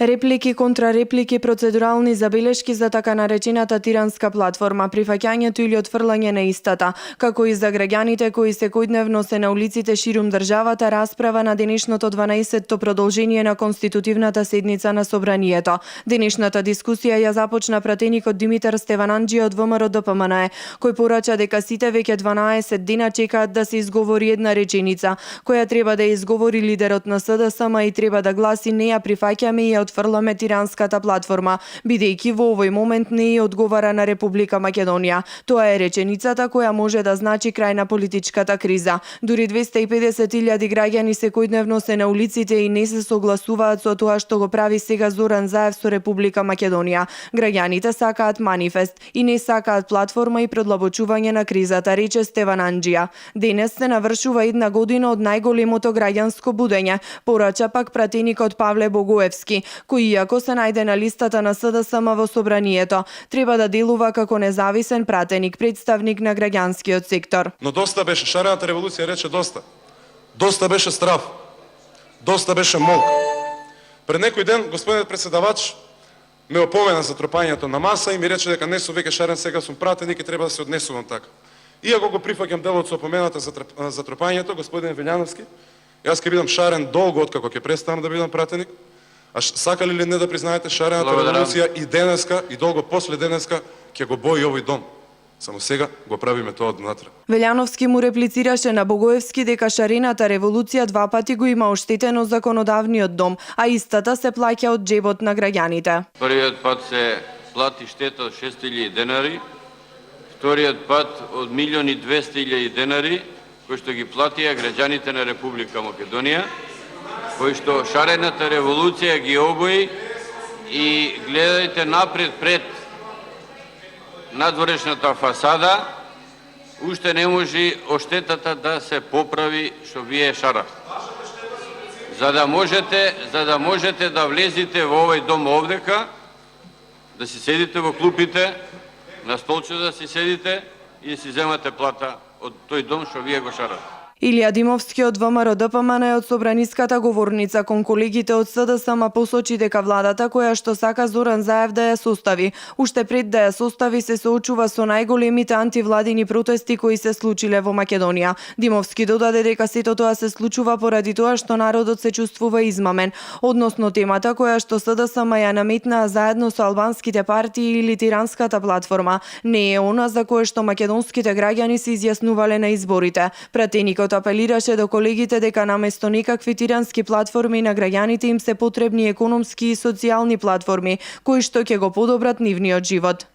Реплики, контрареплики, процедурални забелешки за така наречената тиранска платформа, прифаќањето или отфрлање на истата, како и за граѓаните кои секојдневно се на улиците ширум државата, расправа на денешното 12-то продолжение на конститутивната седница на Собранието. Денешната дискусија ја започна пратеникот Димитар Стевананџи од ВМРО-ДПМНЕ, кој порача дека сите веќе 12 дена чекаат да се изговори една реченица, која треба да ја изговори лидерот на СДСМ и треба да гласи: не ја прифаќаме и ја отфрламе тиранската платформа, бидејќи во овој момент не ја одговара на Република Македонија. Тоа е реченицата која може да значи крај на политичката криза. Дури 250.000 граѓани секојдневно се на улиците и не се согласуваат со тоа што го прави сега Зоран Заев со Република Македонија. Граѓаните сакаат манифест и не сакаат платформа и продлабочување на кризата, рече Стевананџија. Денес се навршува една година од најголемото граѓанско будење, порача пак пратеникот Павле Богоевски, кој иако се најде на листата на СДСМ во Собранието, треба да делува како независен пратеник, представник на граѓанскиот сектор. Но доста беше, шарената револуција рече доста. Доста беше страв. Доста беше молк. Пред некој ден господинот председавач ме опомена за тропањето на маса и ми рече дека не сум веќе шарен, сега сум пратеник и треба да се однесувам така. Иако го прифаќам делот со опомената за тропањето, господин Велјановски, јас ќе бидам шарен долго откако ќе престанам да бидам пратеник. А сакали ли не да признаете, шарената револуција и денеска и долго после денеска ќе го бои овој дом. Само сега го правиме тоа однатре. Велјановски му реплицираше на Богоевски дека шарената револуција два пати го има оштетено законодавниот дом, а истата се плаќа од џебот на граѓаните. Првиот пат се плати штета од 6.000 денари, вториот пат од 1.200.000 денари, кои што ги платија граѓаните на Република Македонија, кои што шарената револуција ги обои, и гледајте напред пред надворешната фасада, уште не може оштетата да се поправи што вие шаравте. За да можете да влезете во овој дом овдека, да си седите во клупите, на столче да си седите и да си земате плата од тој дом што вие го шаравте. Илија Димовски од ВМРО-ДПМНЕ од собраниската говорница кон колегите од СДСМ посочи дека владата која што сака Зоран Заев да ја состави, уште пред да ја состави се соочува со најголемите антивладини протести кои се случиле во Македонија. Димовски додаде дека сето тоа се случува поради тоа што народот се чувствува измамен, односно темата која што СДСМ ја наметнаа заедно со албанските партии или тиранската платформа не е она за кое што македонските граѓани се изјаснувале на изборите. Пратеникот апелираше до колегите дека наместо некакви тирански платформи на граѓаните им се потребни економски и социјални платформи кои што ќе го подобрат нивниот живот.